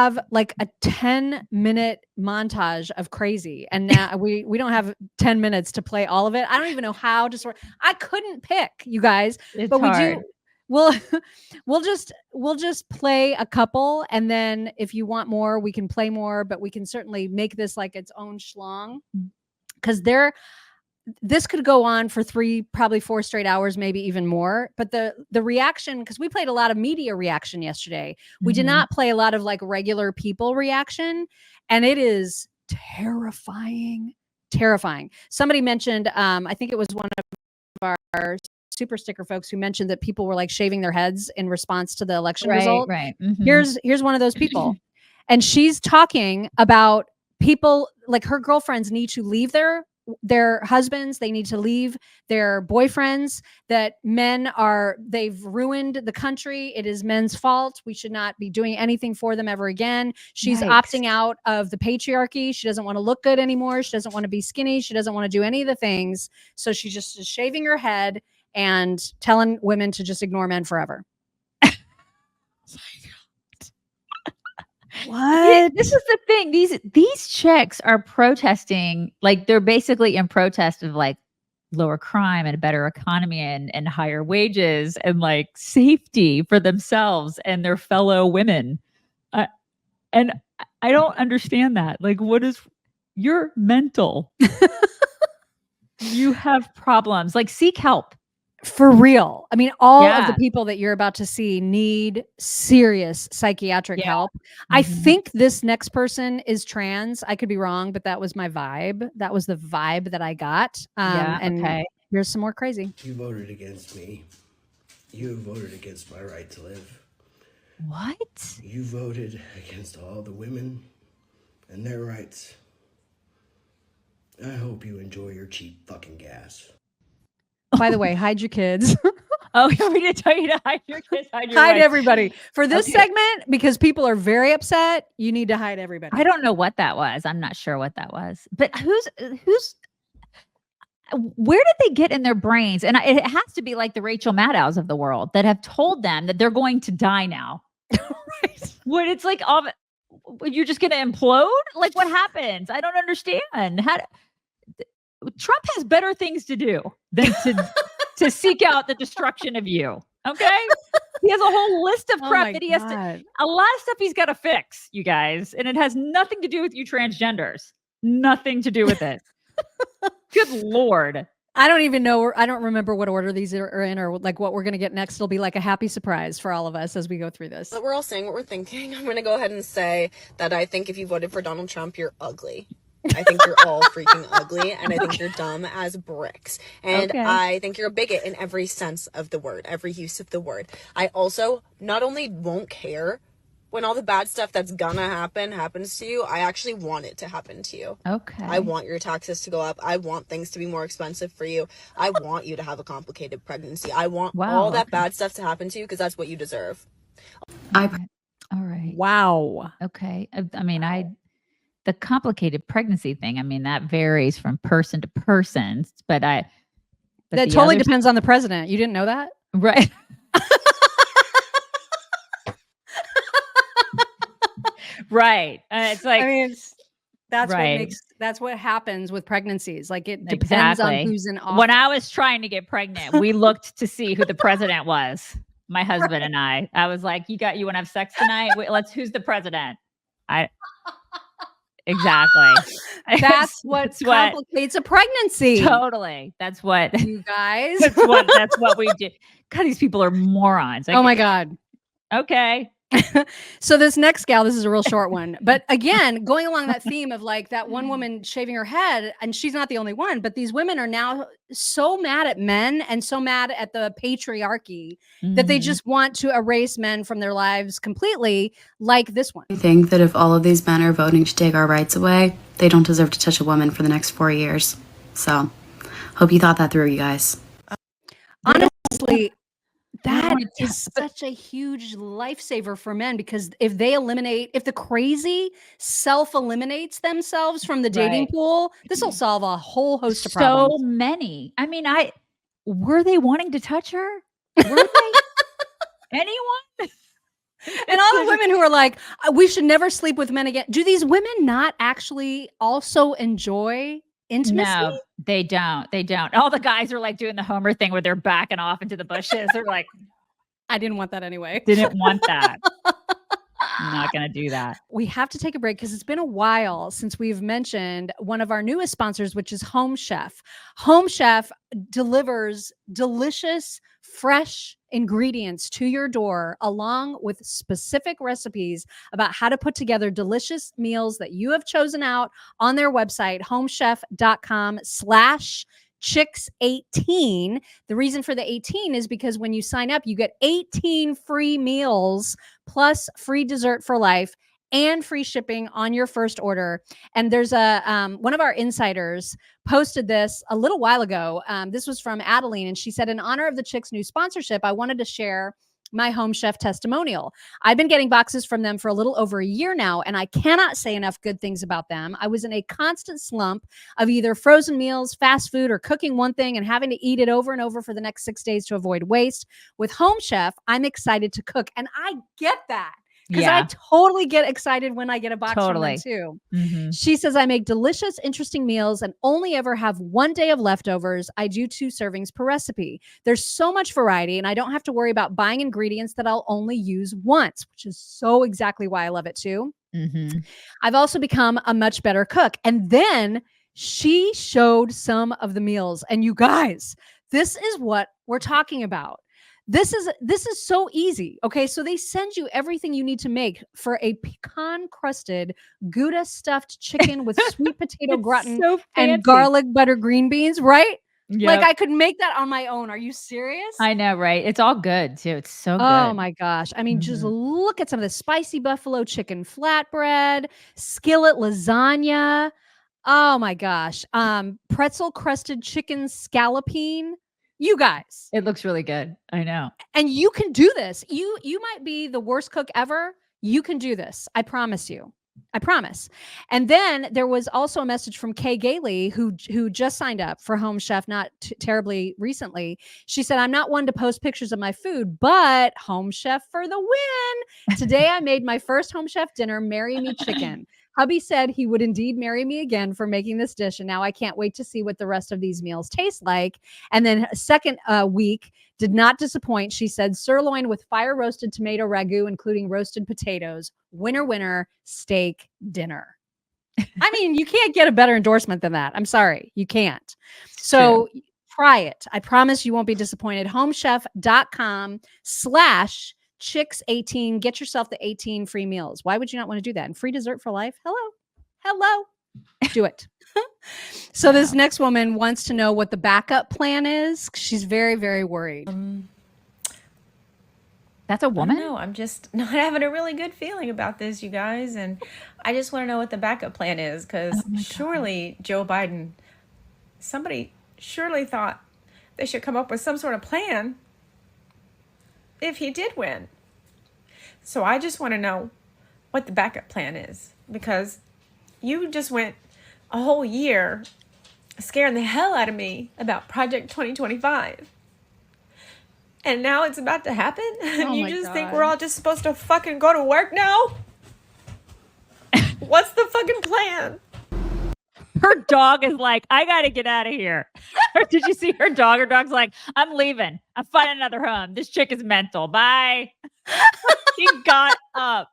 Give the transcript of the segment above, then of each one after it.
have like a 10-minute montage of crazy, and now we don't have 10 minutes to play all of it. I don't even know how to sort. I couldn't pick, you guys, It's but we hard. do. We'll just play a couple, and then if you want more, we can play more. But we can certainly make this like its own schlong, because this could go on for 3, probably 4 straight hours, maybe even more. But the reaction, because we played a lot of media reaction yesterday, we did not play a lot of like regular people reaction, and it is terrifying. Somebody mentioned, I think it was one of our super sticker folks who mentioned that people were like shaving their heads in response to the election result. Right. Here's one of those people, and she's talking about people like her girlfriends need to leave their husbands, they need to leave their boyfriends, that they've ruined the country, it is men's fault, we should not be doing anything for them ever again. She's opting out of the patriarchy, she doesn't want to look good anymore, she doesn't want to be skinny, she doesn't want to do any of the things, so she's just shaving her head and telling women to just ignore men forever. What? This is the thing. These chicks are protesting, like they're basically in protest of like lower crime and a better economy and higher wages and like safety for themselves and their fellow women. And I don't understand that. Like, you're mental. You have problems. Like, seek help. For real. I mean, all of the people that you're about to see need serious psychiatric help. I think this next person is trans. I could be wrong, but that was my vibe. That was the vibe that I got. And here's some more crazy. You voted against me. You voted against my right to live. What? You voted against all the women and their rights. I hope you enjoy your cheap fucking gas. By the way, hide your kids. Oh, we didn't tell you to hide your kids. Hide everybody. For this segment, because people are very upset, you need to hide everybody. I don't know what that was. I'm not sure what that was. But where did they get in their brains? And it has to be like the Rachel Maddows of the world that have told them that they're going to die now. Right. When it's like, you're just going to implode? Like, what happens? I don't understand. Trump has better things to do than to seek out the destruction of you. Okay? He has a whole list of crap that he has to. A lot of stuff he's got to fix, you guys. And it has nothing to do with you transgenders. Nothing to do with it. Good Lord. I don't even know. I don't remember what order these are in, or like what we're going to get next. It'll be like a happy surprise for all of us as we go through this. But we're all saying what we're thinking. I'm going to go ahead and say that I think if you voted for Donald Trump, you're ugly. I think you're all freaking ugly, and I think you're dumb as bricks. And I think you're a bigot in every sense of the word, every use of the word. I also not only won't care when all the bad stuff that's gonna happen happens to you, I actually want it to happen to you. Okay. I want your taxes to go up. I want things to be more expensive for you. I want you to have a complicated pregnancy. I want all that bad stuff to happen to you because that's what you deserve. All right. Wow. Okay. I mean, the complicated pregnancy thing, I mean, that varies from person to person, but that totally depends on the president. You didn't know that? Right. Right. It's like, I mean, that's what happens with pregnancies. Like, it depends on who's in office. When I was trying to get pregnant, we looked to see who the president was. My husband and I was like, you want to have sex tonight? Wait, who's the president? Exactly. That's what complicates a pregnancy. Totally. That's what you guys. That's what we do. God, these people are morons. Oh my God. Okay. So this next gal, this is a real short one, but again, going along that theme of like that one woman shaving her head, and she's not the only one, but these women are now so mad at men and so mad at the patriarchy that they just want to erase men from their lives completely, like this one. I think that if all of these men are voting to take our rights away, they don't deserve to touch a woman for the next 4 years. So hope you thought that through, you guys. Honestly, that is such a huge lifesaver for men, because if the crazy self-eliminates themselves from the dating pool, this will solve a whole host of problems. So many. I mean, were they wanting to touch her? Were they? Anyone? And all the women who are like, we should never sleep with men again. Do these women not actually also enjoy intimacy? No, they don't. They don't. All the guys are like doing the Homer thing where they're backing off into the bushes. They're like, I didn't want that anyway. didn't want that. I'm not going to do that. We have to take a break because it's been a while since we've mentioned one of our newest sponsors, which is Home Chef. Home Chef delivers delicious, fresh ingredients to your door, along with specific recipes about how to put together delicious meals that you have chosen out on their website, homechef.com/chicks18. The reason for the 18 is because when you sign up, you get 18 free meals plus free dessert for life and free shipping on your first order. And there's one of our insiders posted this a little while ago. This was from Adeline, and she said, in honor of the Chicks new sponsorship, I wanted to share my Home Chef testimonial. I've been getting boxes from them for a little over a year now, and I cannot say enough good things about them. I was in a constant slump of either frozen meals, fast food, or cooking one thing and having to eat it over and over for the next 6 days to avoid waste. With Home Chef, I'm excited to cook, and I get that. Because I totally get excited when I get a box from them too. Mm-hmm. She says, I make delicious, interesting meals and only ever have 1 day of leftovers. I do 2 servings per recipe. There's so much variety, and I don't have to worry about buying ingredients that I'll only use once, which is so exactly why I love it too. Mm-hmm. I've also become a much better cook. And then she showed some of the meals. And you guys, this is what we're talking about. This is so easy. Okay. So they send you everything you need to make for a pecan crusted Gouda stuffed chicken with sweet potato gratin and garlic butter green beans, right? Yep. Like I could make that on my own. Are you serious? I know, right? It's all good too. It's so good. Oh my gosh. I mean, just look at some of the spicy buffalo chicken flatbread, skillet lasagna. Oh my gosh. Pretzel crusted chicken scallopine. You guys, it looks really good. I know. And you can do this. You might be the worst cook ever. You can do this. I promise you. I promise. And then there was also a message from Kay Gailey, who just signed up for Home Chef not terribly recently. She said, I'm not one to post pictures of my food, but Home Chef for the win. Today I made my first Home Chef dinner, Marry Me Chicken. Hubby said he would indeed marry me again for making this dish. And now I can't wait to see what the rest of these meals taste like. And then second week did not disappoint. She said sirloin with fire roasted tomato ragu, including roasted potatoes. Winner, winner, steak dinner. I mean, you can't get a better endorsement than that. I'm sorry. You can't. So try it. I promise you won't be disappointed. homechef.com/chicks18. Get yourself the 18 free meals. Why would you not want to do that? And free dessert for life? Hello. Do it. So this next woman wants to know what the backup plan is. She's very, very worried. That's a woman? No, I'm just not having a really good feeling about this, you guys. And I just want to know what the backup plan is, because surely Joe Biden, somebody surely thought they should come up with some sort of plan if he did win. So I just want to know what the backup plan is, because you just went a whole year scaring the hell out of me about Project 2025. And now it's about to happen? And you just think we're all just supposed to fucking go to work now? What's the fucking plan? Her dog is like, I got to get out of here. Did you see her dog? Her dog's like, I'm leaving. I'm finding another home. This chick is mental. Bye. He got up.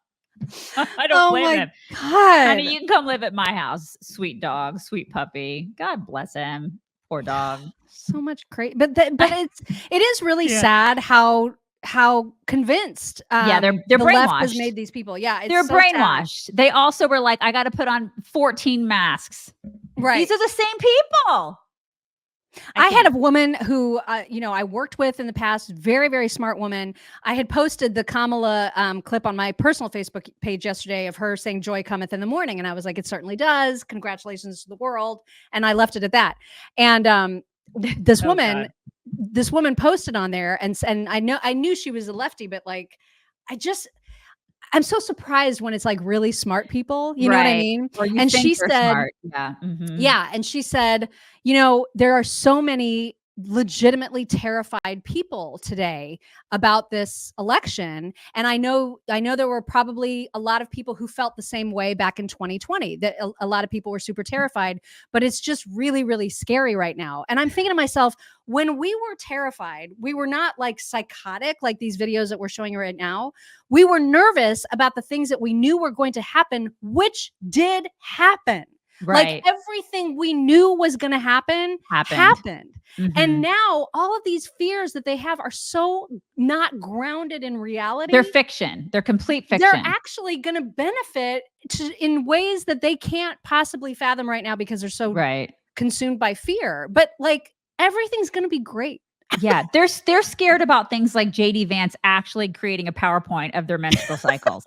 I don't blame him. God. Honey, you can come live at my house. Sweet dog, sweet puppy. God bless him. Poor dog. So much crazy. But it is really sad how convinced they're the brainwashed. left has made these people. Yeah, they're so brainwashed. Sad. They also were like, I got to put on 14 masks. Right. These are the same people. I had a woman who, I worked with in the past, very, very smart woman. I had posted the Kamala clip on my personal Facebook page yesterday of her saying joy cometh in the morning. And I was like, it certainly does. Congratulations to the world. And I left it at that. And this woman posted on there and I knew she was a lefty, but like, I'm so surprised when it's like really smart people, you know what I mean? And she said, smart. Yeah. Mm-hmm. Yeah. And she said, there are so many legitimately terrified people today about this election. And I know there were probably a lot of people who felt the same way back in 2020, that a lot of people were super terrified, but it's just really, really scary right now. And I'm thinking to myself, when we were terrified, we were not like psychotic, like these videos that we're showing you right now. We were nervous about the things that we knew were going to happen, which did happen. Right. Like everything we knew was going to happen happened. And now all of these fears that they have are so not grounded in reality. They're fiction. They're complete fiction. They're actually going to benefit in ways that they can't possibly fathom right now because they're so consumed by fear. But like everything's going to be great. Yeah, they're scared about things like JD Vance actually creating a PowerPoint of their menstrual cycles.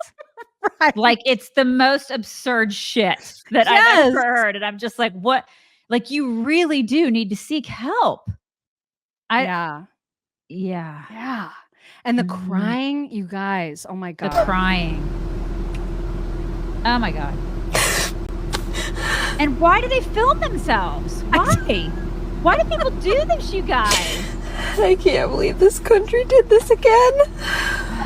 Right. Like it's the most absurd shit that I've ever heard. And I'm just like, what? Like you really do need to seek help. Yeah. And the crying, you guys. Oh my God. The crying. Oh my God. And why do they film themselves? Why? Why do people do this, you guys? I can't believe this country did this again.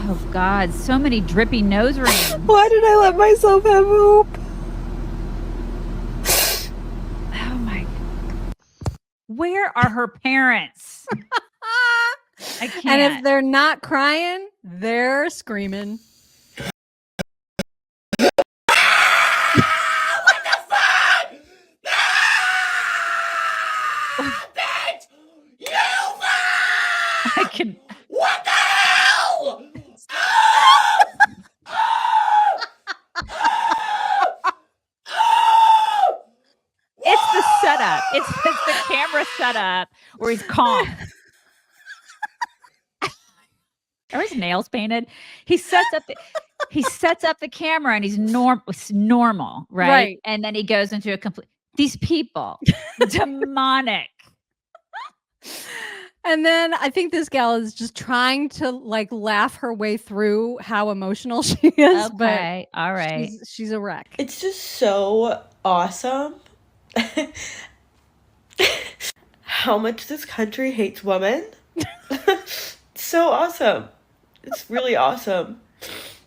Oh God, so many drippy nose rings. Why did I let myself have hope? Oh my. Where are her parents? I can't. And if they're not crying, they're screaming. What the fuck? Bitch! You fuck! I can. What the hell? It's the setup. It's the camera setup where he's calm. Are his nails painted? He sets up the camera and he's normal, right? And then he goes into a complete. These people, demonic. And then I think this gal is just trying to like laugh her way through how emotional she is. Okay, but all right. She's a wreck. It's just so awesome how much this country hates women. So awesome. It's really awesome.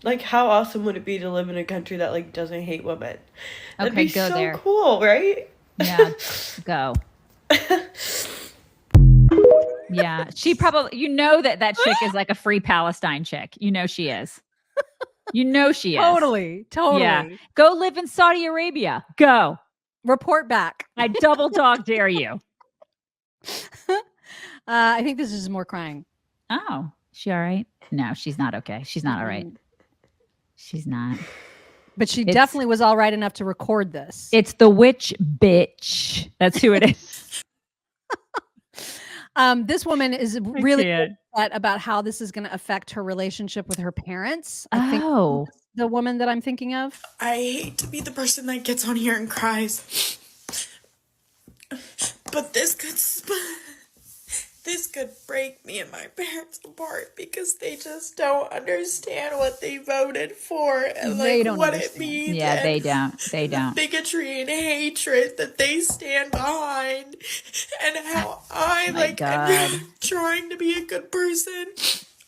Like, how awesome would it be to live in a country that like doesn't hate women? That'd be go so there. cool, right? Yeah, go. Yeah, she probably, that chick is like a free Palestine chick. You know she is. You know she is. Totally. Yeah. Go live in Saudi Arabia. Go. Report back. I double dog dare you. I think this is more crying. Oh, she all right? No, she's not okay. She's not all right. She's not. But she definitely was all right enough to record this. It's the witch bitch. That's who it is. This woman is really upset about how this is going to affect her relationship with her parents. I think the woman that I'm thinking of. I hate to be the person that gets on here and cries, but this could break me and my parents apart because they just don't understand what they voted for and what it means. Yeah, they don't. They don't. Bigotry and hatred that they stand behind, and how I'm trying to be a good person.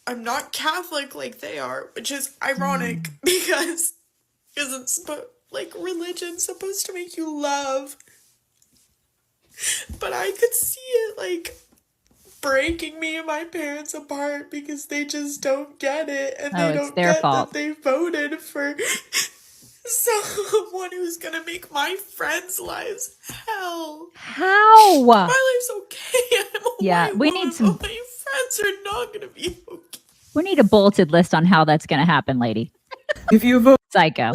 I'm not Catholic like they are, which is ironic because isn't religion's supposed to make you love, but I could see it breaking me and my parents apart because they just don't get it, and they don't get that they voted for someone who's gonna make my friends' lives hell. How? My life's okay. I'm a white we woman, need some. but my friends are not gonna be okay. We need a bulleted list on how that's going to happen, lady. If you vote psycho,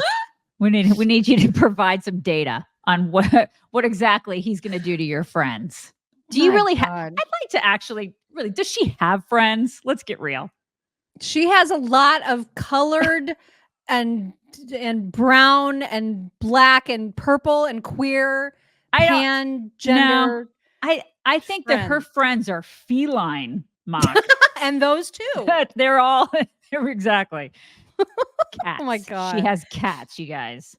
we need you to provide some data on what exactly he's going to do to your friends. Do you really have? I'd like to actually really. Does she have friends? Let's get real. She has a lot of colored and brown and black and purple and queer gender. No, I think that her friends are feline, Mock. And those too. They're all exactly cats. Oh my God. She has cats, you guys.